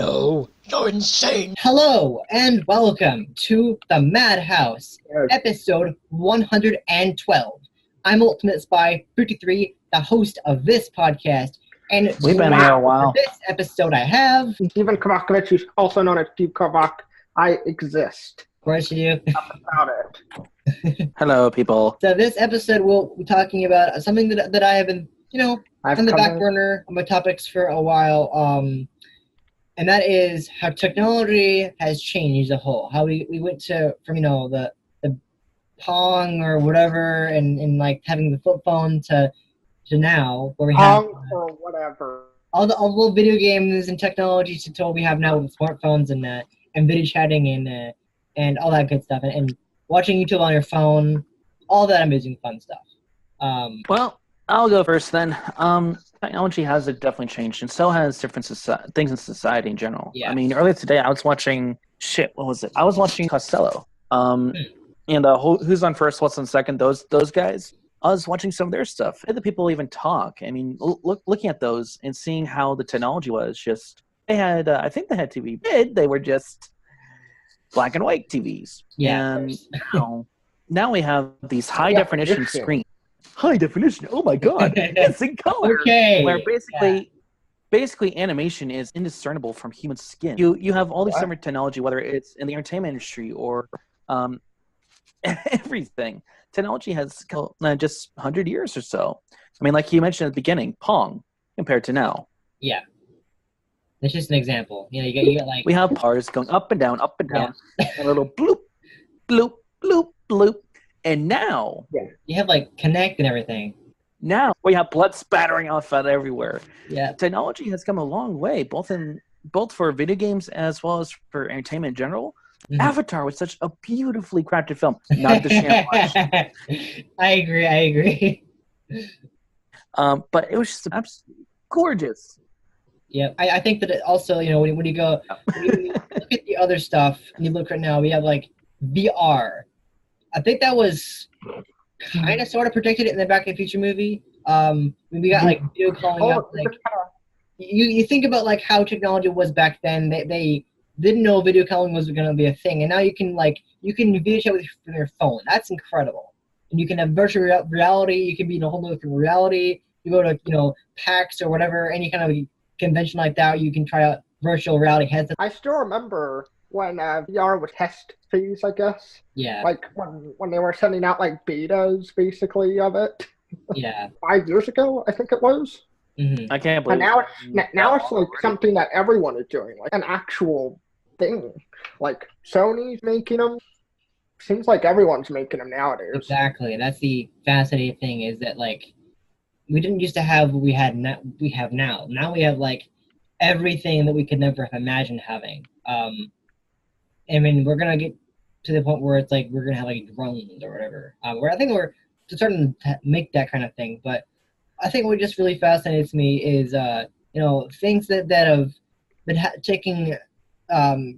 No, you're insane. Hello and welcome to the Madhouse, Yes. episode 112. I'm Ultimate Spy 53, the host of this podcast, and We've been here a while. for this episode I have, Steven Kovoc, who's also known as Steve Kovoc. I exist. of course you do. About it. Hello, people. So this episode we'll be talking about something that I have been, I've on the back come- burner on my topics for a while, and that is how technology has changed as a whole. How we went from the Pong or whatever, and like having the flip phone to now where we have or whatever. all the little video games and technology to what we have now with smartphones and video chatting and all that good stuff and watching YouTube on your phone, all that amazing fun stuff. Well, I'll go first then. Technology has definitely changed, and so has different things in society in general. Yeah. I mean, earlier today I was watching what was it? I was watching Costello. And Who's on First, What's on Second? Those guys. I was watching some of their stuff. And the people even talk. I mean, looking at those and seeing how the technology was just. They had, I think they had TV bid. They were just black and white TVs. Yeah. And now we have these high definition screens. High definition. Oh my God! It's in color. Okay. Where basically animation is indiscernible from human skin. You have all these different technology, whether it's in the entertainment industry or everything. Technology has just 100 years or so. I mean, like you mentioned at the beginning, Pong compared to now. Yeah. That's just an example. You got like We have bars going up and down, and a little bloop, bloop, bloop, bloop. And now you have like Connect and everything. Now we have blood spattering off out everywhere. Yeah. Technology has come a long way, both for video games as well as for entertainment in general. Mhm. Avatar was such a beautifully crafted film. Not the sham watch. I agree. But it was just absolutely gorgeous. Yeah, I think that it also, when you go, when you look at the other stuff, and you look right now, we have like VR. I think that was kind of sort of predicted in the Back to the Future movie. We got like video calling up. Like you think about like how technology was back then. They didn't know video calling was going to be a thing, and now you can video chat from your phone. That's incredible. And you can have virtual reality. You can be in a whole different reality. You go to PAX or whatever, any kind of convention like that. You can try out virtual reality headsets. I still remember when VR was test phase, I guess. Yeah. Like when they were sending out like betas, basically, of it. Yeah. 5 years ago, I think it was. Mm-hmm. I can't And believe now it's like something that everyone is doing, like an actual thing. Like Sony's making them. Seems like everyone's making them nowadays. Exactly. That's the fascinating thing is that like we didn't used to have what we have now. Now we have like everything that we could never have imagined having. I mean, we're gonna get to the point where it's like we're gonna have like drones or whatever. Where I think we're starting to make that kind of thing. But I think what just really fascinates me is things that have been taking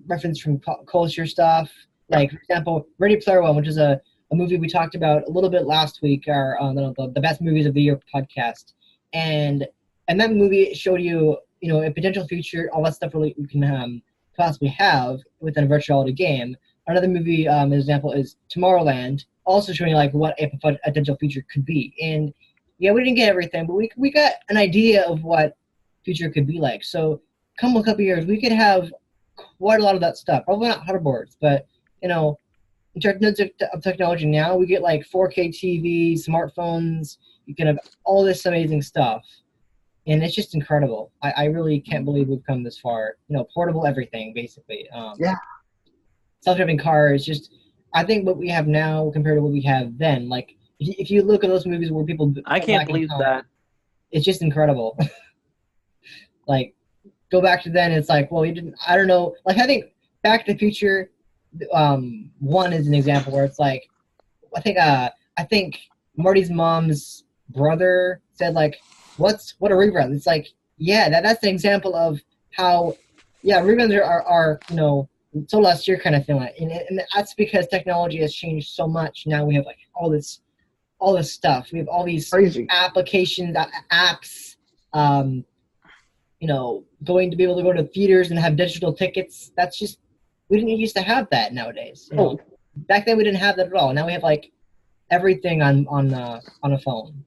reference from culture stuff. Like for example, Ready Player One, which is a movie we talked about a little bit last week, our the best movies of the year podcast, and that movie showed you a potential future, all that stuff really we can possibly have within a virtual reality game. Another movie example is Tomorrowland, also showing like what a potential future could be. And yeah, we didn't get everything, but we got an idea of what future could be like. So come a couple years, we could have quite a lot of that stuff. Probably not hoverboards, but in terms of technology now, we get like 4K TVs, smartphones. You can have all this amazing stuff. And it's just incredible. I really can't believe we've come this far. Portable everything, basically. Self-driving cars, just, I think what we have now compared to what we have then, like, if you look at those movies where people... I can't believe that. It's just incredible. Like, go back to then, it's like, well, I don't know. Like, I think Back to the Future 1 is an example where it's like, I think Marty's mom's brother said, like, what a rerun? It's like, yeah, that's an example of how, reruns are so last year kind of thing. And that's because technology has changed so much. Now we have like all this stuff. We have all these Crazy applications, apps, going to be able to go to theaters and have digital tickets. That's just, we didn't used to have that nowadays. Back then we didn't have that at all. Now we have like everything on a phone.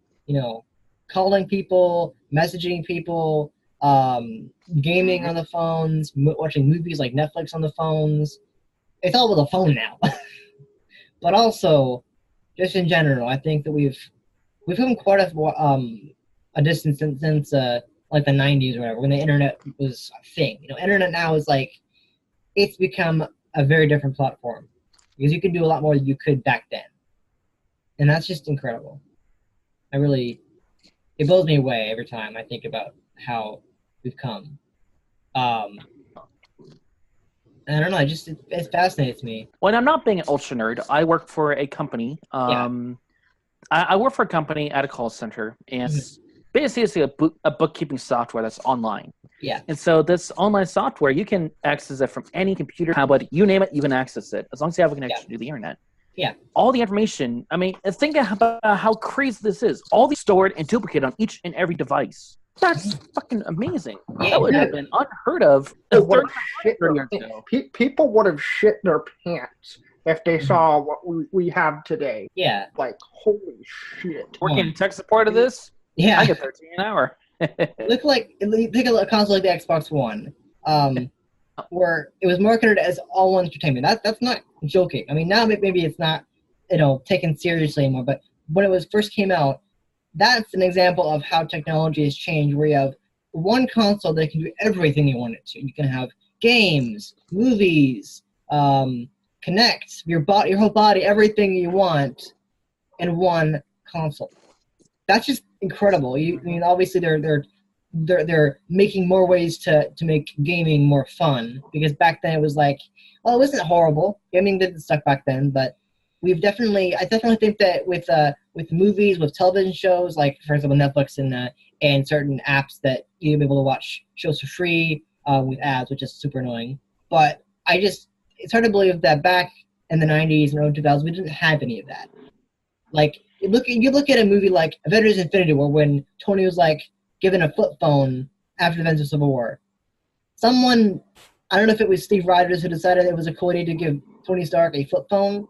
Calling people, messaging people, gaming on the phones, watching movies like Netflix on the phones. It's all with a phone now. But also, just in general, I think that we've come quite a distance since like the 90s or whatever, when the internet was a thing. Internet now is like, it's become a very different platform because you can do a lot more than you could back then. And that's just incredible. It blows me away every time I think about how we've come. I don't know, it fascinates me. When I'm not being an ultra nerd, I work for a company. I work for a company at a call center, and basically it's a bookkeeping software that's online. Yeah. And so this online software, you can access it from any computer, tablet, you name it, you can access it, as long as you have a connection to the internet. Yeah. All the information, think about how crazy this is. All these stored and duplicated on each and every device. That's fucking amazing. Yeah, that would have been unheard of 30 years ago. People would have shit their pants if they saw what we have today. Yeah. Like, holy shit. Working in tech support of this? Yeah. I get 13 an hour. Look a console like the Xbox One, where it was marketed as all entertainment. That's not joking. Now maybe it's not, taken seriously anymore, but when it was first came out, that's an example of how technology has changed, where you have one console that can do everything you want it to. You can have games, movies, connect your whole body, everything you want in one console. That's just incredible. Obviously they're making more ways to make gaming more fun, because back then it was like, well, it wasn't horrible. Gaming didn't suck back then, but I definitely think that with movies, with television shows, like for example Netflix and certain apps that you'll be able to watch shows for free with ads, which is super annoying. But it's hard to believe that back in the 90s and early 2000s we didn't have any of that. Like you look at a movie like Avengers: Infinity War, when Tony was like given a flip phone after the events of Civil War. Someone, I don't know if it was Steve Rogers who decided it was a cool idea to give Tony Stark a flip phone.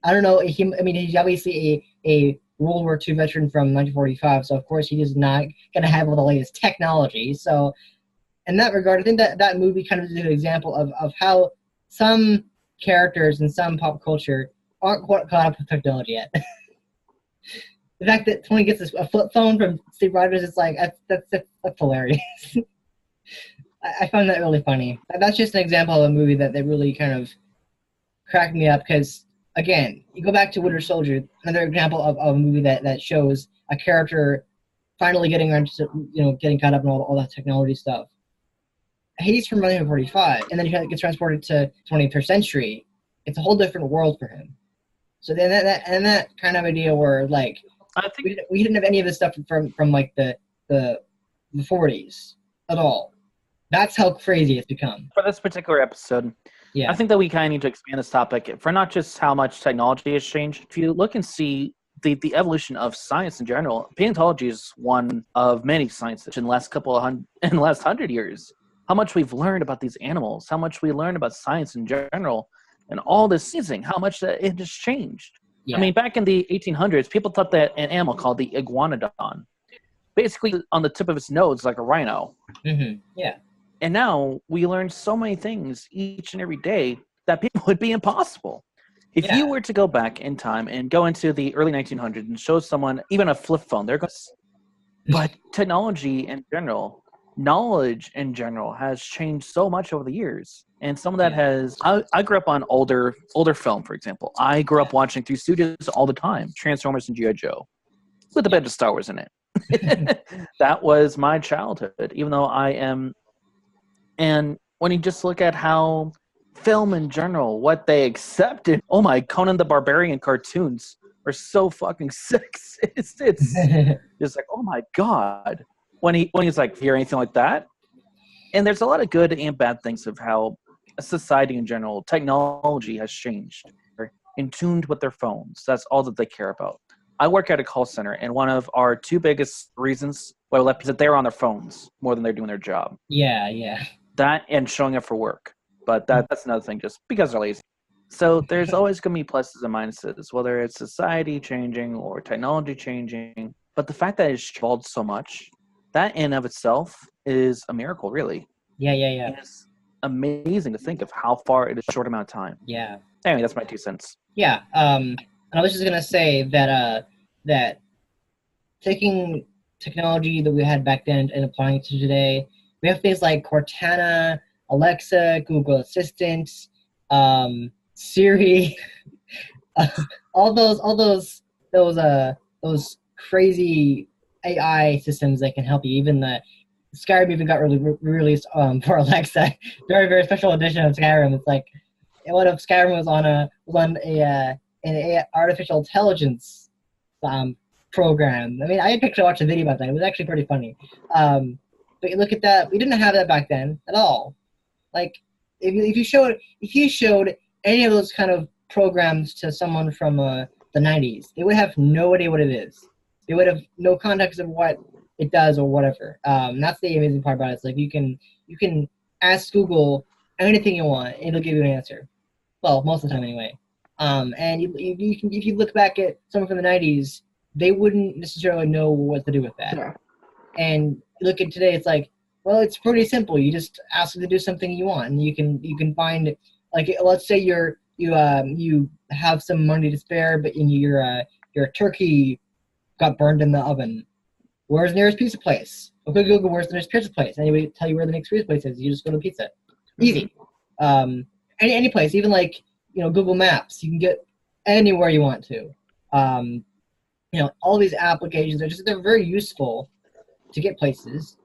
I don't know. He's obviously a World War II veteran from 1945, so of course he is not going to have all the latest technology. So in that regard, I think that movie kind of is an example of how some characters in some pop culture aren't quite caught up with technology yet. The fact that Tony gets a flip phone from Steve Rogers, it's like, that's hilarious. I found that really funny. That's just an example of a movie that really kind of cracked me up, because again, you go back to Winter Soldier, another example of a movie that shows a character finally getting around to, getting caught up in all that technology stuff. He's from 1945, and then he gets transported to 21st century. It's a whole different world for him. So then that kind of idea where like I think we didn't have any of this stuff from like the 40s at all. That's how crazy it's become. For this particular episode, yeah, I think that we kind of need to expand this topic for not just how much technology has changed. If you look and see the evolution of science in general, paleontology is one of many sciences in the last in the last 100 years. How much we've learned about these animals, how much we learned about science in general, and all this seasoning, how much that it has changed. Yeah. Back in the 1800s, people thought that an animal called the iguanodon, basically on the tip of its nose like a rhino. Mm-hmm. Yeah. And now we learn so many things each and every day that people would be impossible. If you were to go back in time and go into the early 1900s and show someone even a flip phone, they're going to... But technology in general, knowledge in general has changed so much over the years. And some of that has... I grew up on older film, for example. I grew up watching Three Stooges all the time, Transformers and G.I. Joe, with a bit of Star Wars in it. That was my childhood, even though I am... And when you just look at how film in general, what they accepted, oh my, Conan the Barbarian cartoons are so fucking sexist. It's just like, oh my God. When he's like, hear anything like that? And there's a lot of good and bad things of how society in general, technology has changed. They're in tuned with their phones. That's all that they care about. I work at a call center, and one of our two biggest reasons Well, that they're on their phones more than they're doing their job. Yeah. That and showing up for work. But that's another thing, just because they're lazy. So there's always going to be pluses and minuses, whether it's society changing or technology changing. But the fact that it's evolved so much, that in of itself is a miracle, really. Yeah. It's amazing to think of how far it is a short amount of time. Yeah. Anyway, that's my 2 cents. Yeah. And I was just gonna say that that taking technology that we had back then and applying it to today, we have things like Cortana, Alexa, Google Assistant, Siri, all those crazy AI systems that can help you. Even the Skyrim even got released for Alexa. Very special edition of Skyrim. It's like what if Skyrim was on an artificial intelligence program. I mean, I actually watched a video about that. It was actually pretty funny. But you look at that. We didn't have that back then at all. Like if you showed any of those kind of programs to someone from the 90s, they would have no idea what it is. They would have no context of what it does or whatever. That's the amazing part about it. It's like you can ask Google anything you want, and it'll give you an answer. Well, most of the time anyway. And you can, if you look back at someone from the 90s, they wouldn't necessarily know what to do with that. Yeah. And look at today, it's like, well, it's pretty simple. You just ask them to do something you want, and you can find, like, let's say you have some money to spare, but your turkey got burned in the oven. Where's the nearest pizza place? Okay, Google, where's the nearest pizza place? Anybody tell you where the next pizza place is? You just go to pizza. Easy. Any place, even like Google Maps, you can get anywhere you want to. All these applications they're very useful to get places,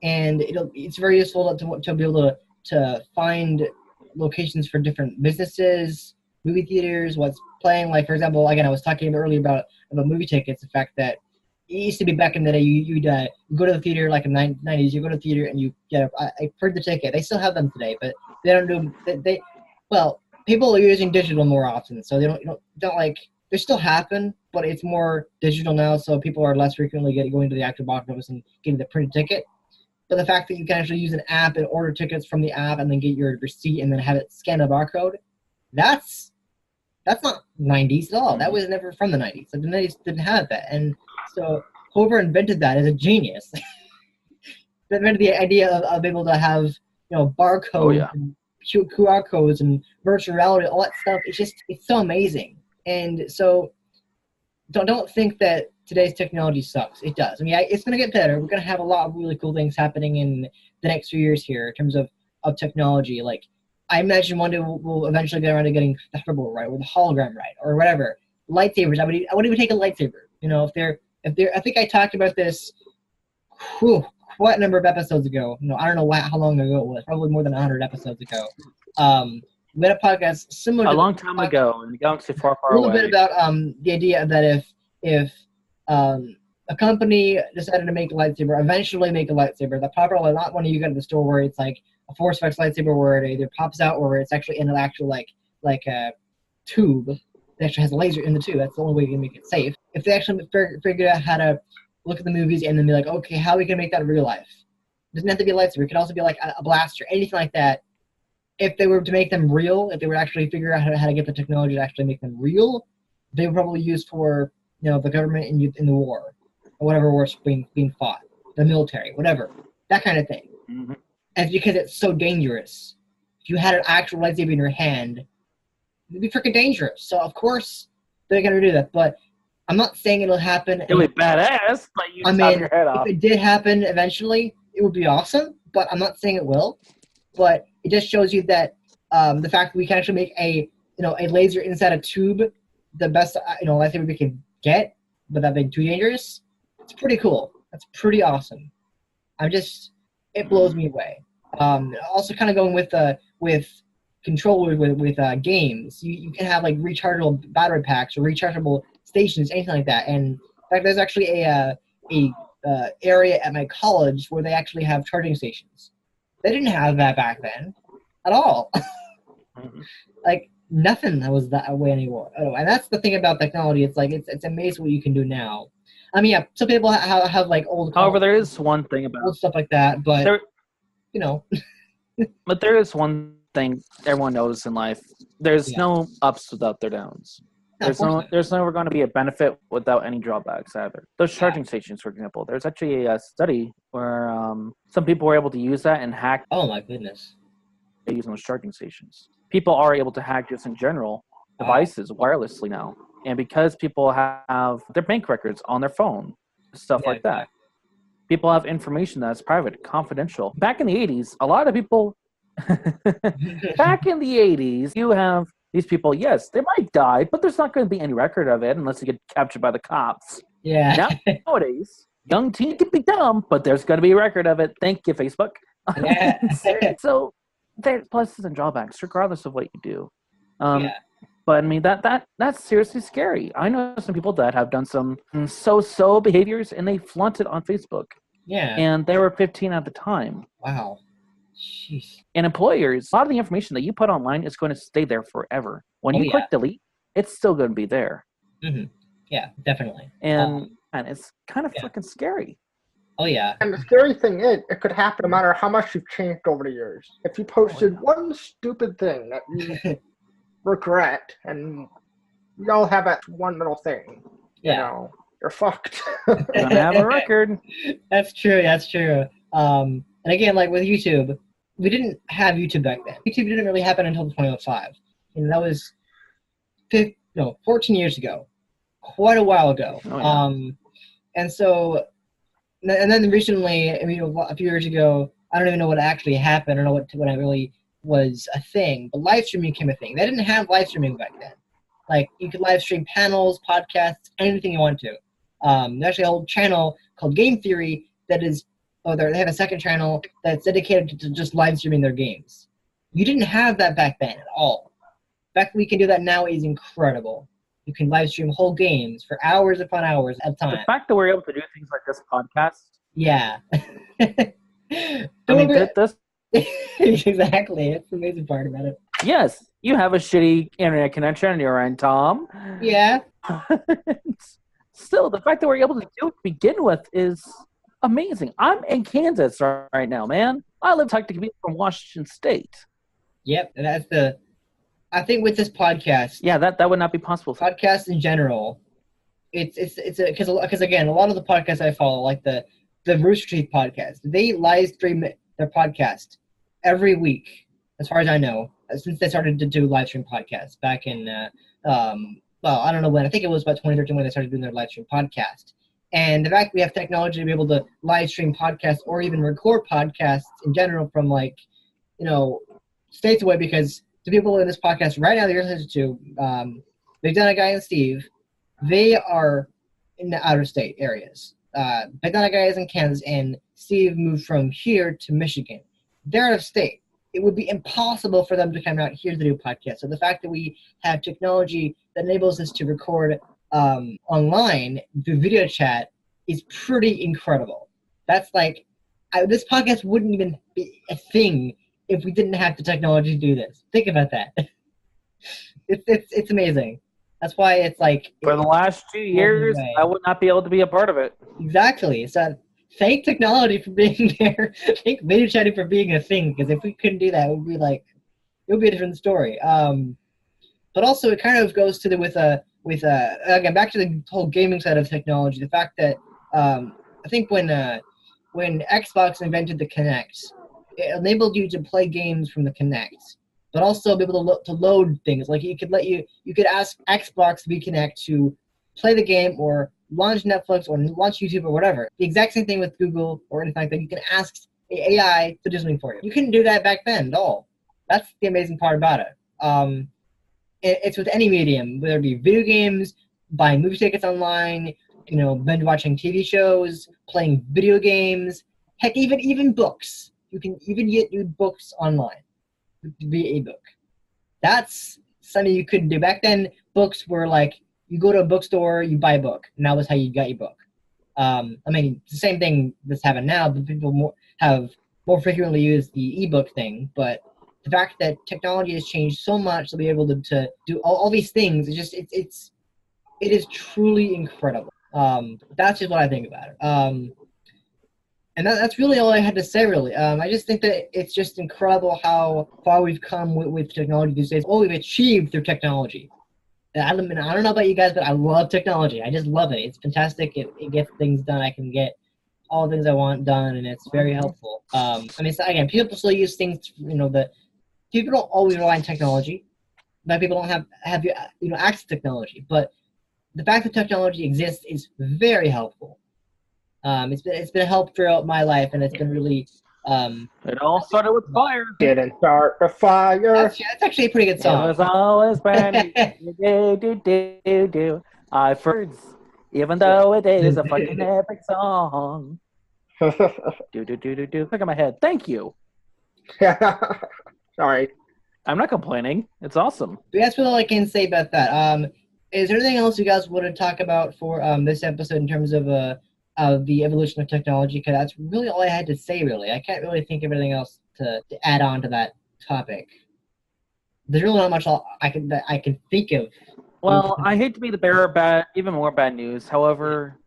and it's very useful to be able to find locations for different businesses, movie theaters, what's playing. Like, for example, again, I was talking earlier about movie tickets. The fact that it used to be back in the day, you'd go to the theater, like in the 90s, you go to the theater and you get I print the ticket. They still have them today, but they don't do well, people are using digital more often, so they don't like, they still happen, but it's more digital now, so people are less frequently going to the actual box office and getting the printed ticket. But the fact that you can actually use an app and order tickets from the app and then get your receipt and then have it scan a barcode, that's not 90s at all. That was never from the 90s. Like, the 90s didn't have that. And so whoever invented that is a genius. They invented the idea of able to have barcodes and QR codes and virtual reality, all that stuff. It's so amazing. And so don't think that today's technology sucks. It does. I mean, it's going to get better. We're going to have a lot of really cool things happening in the next few years here in terms of technology. Like, I imagine one day we'll eventually get around to getting the hoverboard right, or the hologram right, or whatever. Lightsabers. I would even take a lightsaber. If they're. I think I talked about this. What number of episodes ago? I don't know how long ago it was. Probably more than 100 episodes ago. We had a podcast similar a to long time ago in the galaxy far a little away. bit about the idea that if a company decided to make a lightsaber, eventually make a lightsaber, that probably not one you get in the store where it's like a Force Effects lightsaber where it either pops out or it's actually in an actual like a tube that actually has a laser in the tube. That's the only way you can make it safe. If they actually figure out how to look at the movies and then be like, okay, how are we going to make that in real life? It doesn't have to be a lightsaber. It could also be like a blaster, anything like that. If they were to make them real, if they were actually figure out how to get the technology to actually make them real, they would probably use for the government in the war, or whatever war's being fought, the military, whatever, that kind of thing. Mm-hmm. And because it's so dangerous, if you had an actual lightsaber in your hand, it'd be freaking dangerous. So of course they're gonna do that. But I'm not saying it'll happen. It'll be badass, but you chop your head off. If it did happen eventually, it would be awesome. But I'm not saying it will. But it just shows you that the fact that we can actually make a laser inside a tube, the best lightsaber we can get, but that being too dangerous, it's pretty cool. That's pretty awesome. It blows me away. Also, kind of going with controllers with games, you can have like rechargeable battery packs or rechargeable stations, anything like that. And in fact, there's actually a area at my college where they actually have charging stations. They didn't have that back then at all. Like, nothing that was that way anymore. Oh, and that's the thing about technology. It's like it's amazing what you can do now. I mean, yeah, some people have like old. However, there is one thing about old stuff like that, but there, you know, but there is one thing everyone knows in life. There's Yeah. no ups without their downs. of course not. There's never going to be a benefit without any drawbacks either. Those charging stations, for example, there's actually a study where some people were able to use that and hack Oh my goodness. using those charging stations. People are able to hack just in general devices wirelessly now, and because people have their bank records on their phone, stuff Yeah, like that. People have information that's private, confidential. Back in the 80s, a lot of people. Back in the 80s, you have these people, yes, they might die, but there's not going to be any record of it unless you get captured by the cops. Yeah. Nowadays, young teen can be dumb, but there's going to be a record of it. Thank you, Facebook. Yeah. So there's pluses and drawbacks, regardless of what you do. Yeah. But I mean, that's seriously scary. I know some people that have done some so behaviors, and they flaunt it on Facebook. Yeah. And they were 15 at the time. Wow. Jeez. And employers, a lot of the information that you put online is going to stay there forever. When you click delete, it's still going to be there. Mm-hmm. Yeah, definitely. And it's kind of fucking scary. Oh, yeah. And the scary thing is, it could happen no matter how much you've changed over the years. If you posted one stupid thing that you regret, and we all have that one little thing, you know, you're fucked. You're going to have a record. That's true. That's true. And again, like with YouTube, we didn't have YouTube back then. YouTube didn't really happen until 2005. And that was 14 years ago. Quite a while ago. Oh, yeah. And so, and then recently, I mean, a few years ago, I don't even know what actually happened. I don't know what really was a thing. But live streaming became a thing. They didn't have live streaming back then. Like, you could live stream panels, podcasts, anything you want to. There's actually a whole channel called Game Theory that is, they have a second channel that's dedicated to just live streaming their games. You didn't have that back then at all. The fact that we can do that now is incredible. You can live stream whole games for hours upon hours at a time. The fact that we're able to do things like this podcast. Yeah. I mean, this. Exactly. That's the amazing part about it. Yes, you have a shitty internet connection on your end, Tom. Yeah. Still, the fact that we're able to do it to begin with is amazing. I'm in Kansas right now, man. I live technically from Washington State. Yep, and that's I think with this podcast. Yeah, that would not be possible. Podcasts in general, it's because again, a lot of the podcasts I follow, like the Rooster Teeth podcast, they live stream their podcast every week, as far as I know, since they started to do live stream podcasts back in well, I don't know when. I think it was about 2013 when they started doing their live stream podcast. And the fact we have technology to be able to live stream podcasts or even record podcasts in general from states away, because the people in this podcast right now that you're listening to, bigdinoguy and Steve, they are in the outer state areas. Bigdinoguy is in Kansas and Steve moved from here to Michigan. They're out of state. It would be impossible for them to come out here to do podcasts. So the fact that we have technology that enables us to record online through video chat is pretty incredible. That's like, this podcast wouldn't even be a thing if we didn't have the technology to do this. Think about that. It's amazing. That's why it's like, for the last 2 years, I would not be able to be a part of it. Exactly. So thank technology for being there. Thank video chatting for being a thing. Because if we couldn't do that, it would be a different story. But also, it kind of goes to again, back to the whole gaming side of technology. The fact that I think when Xbox invented the Kinect, it enabled you to play games from the Kinect, but also be able to load things. Like you could ask Xbox to be Kinect to play the game or launch Netflix or launch YouTube or whatever. The exact same thing with Google or anything like that. You can ask AI to do something for you. You couldn't do that back then at all. That's the amazing part about it. It's with any medium, whether it be video games, buying movie tickets online, binge watching TV shows, playing video games, heck, even books. You can even get new books online via ebook. That's something you couldn't do. Back then, books were like, you go to a bookstore, you buy a book, and that was how you got your book. I mean, it's the same thing that's happening now, but people have more frequently used the ebook thing, but the fact that technology has changed so much to be able to do all these things, it is truly incredible. That's just what I think about it. And that's really all I had to say, really. I just think that it's just incredible how far we've come with technology these days. What we've achieved through technology. I don't know about you guys, but I love technology. I just love it. It's fantastic. It gets things done. I can get all the things I want done, and it's very helpful. I mean, so again, people still use things, that people don't always rely on technology. But people don't have access to technology. But the fact that technology exists is very helpful. It's been a help throughout my life, and it's been really. It all started with fire. Didn't start the fire. That's actually a pretty good It song. was always burning. do. I've heard, even though it is a fucking epic song. Do. Look at my head. Thank you. Sorry. I'm not complaining. It's awesome. But that's all I can say about that. Is there anything else you guys want to talk about for this episode in terms of the evolution of technology? Because that's really all I had to say, really. I can't really think of anything else to add on to that topic. There's really not much I can think of. Well, I hate to be the bearer of even more bad news. However,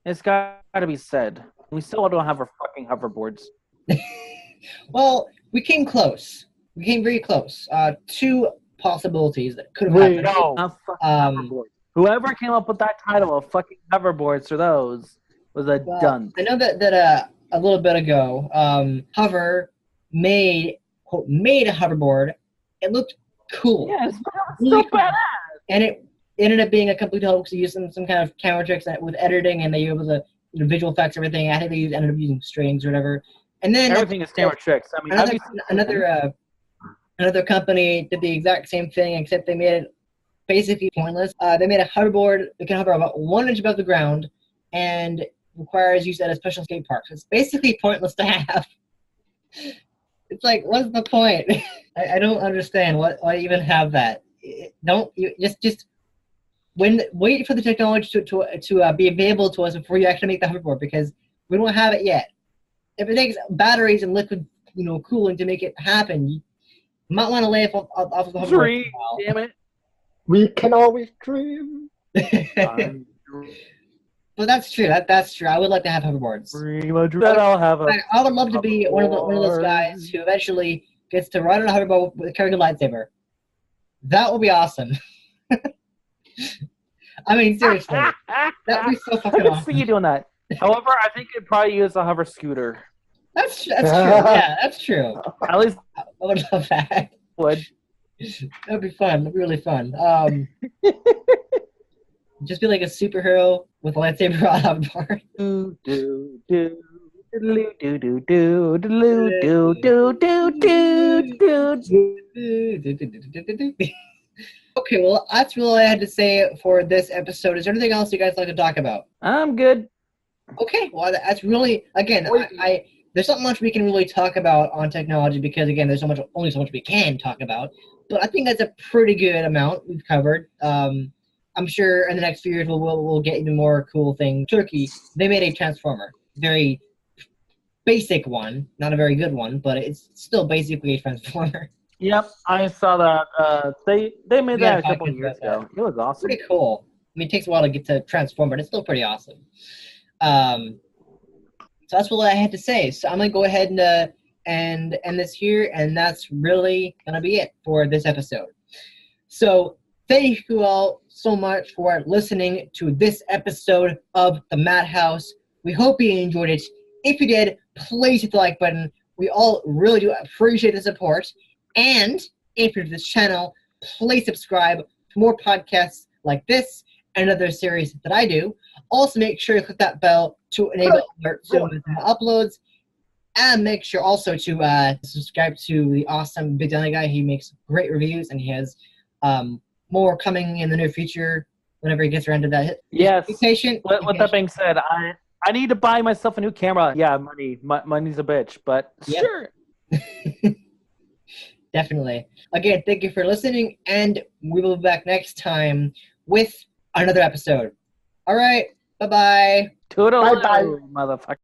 it's got to be said. We still don't have our fucking hoverboards. Well, we came close. We came very close. Two possibilities that could have happened. No. Hoverboards. Whoever came up with that title of fucking hoverboards for those was a dunce. I know that a little bit ago, Hover made a hoverboard. It looked cool. Yes, but it was Really so cool. badass. And it ended up being a complete hoax. They used some kind of camera tricks with editing, and they used the visual effects, everything. I think they ended up using strings or whatever. And then Everything is camera tricks. I mean, another company did the exact same thing, except they made it basically pointless. They made a hoverboard that can hover about 1 inch above the ground and requires use at a special skate park. So it's basically pointless to have. It's like, what's the point? I don't understand why even have that. Just wait for the technology to be available to us before you actually make the hoverboard, because we don't have it yet. If it takes batteries and liquid, cooling to make it happen, you might want to lay off of the hoverboard. Dream, damn it. We can always dream. But that's true. That's true. I would like to have hoverboards. I would love to be one of those guys who eventually gets to ride on a hoverboard with a carrying a lightsaber. That would be awesome. I mean, seriously, that would be so fucking awesome. I can see you doing that. However, I think you'd probably use a hover scooter. That's true. Yeah, that's true. At least I would love that. would. That'd be fun. That'd be really fun. Just be like a superhero with a lightsaber on a hoverboard. Okay, well, that's really all I had to say for this episode. Is there anything else you guys like to talk about? I'm good. Okay, well, that's really, again, there's not much we can really talk about on technology because, again, there's only so much we can talk about. But I think that's a pretty good amount we've covered. I'm sure in the next few years we'll get even more cool things. Turkey, they made a transformer, very basic one, not a very good one, but it's still basically a transformer. Yep, I saw that. They made that a couple of years ago. It was awesome. Pretty cool. I mean, it takes a while to get to transform, but it's still pretty awesome. So that's what I had to say. So I'm gonna go ahead and end this here, and that's really gonna be it for this episode. So thank you all so much for listening to this episode of the Madhouse. We hope you enjoyed it. If you did, please hit the like button. We all really do appreciate the support. And if you're to this channel, please subscribe for more podcasts like this and other series that I do. Also, make sure you click that bell to enable alerts when uploads. And make sure also to subscribe to the awesome bigdinoguy. He makes great reviews, and he has more coming in the near future whenever he gets around to that. Yes. Be patient. With that being said, I need to buy myself a new camera. Yeah, money's a bitch, but yep. Sure. Definitely. Again, thank you for listening, and we will be back next time with another episode. All right. Bye-bye. Toodaloo, Bye-bye. motherfucker.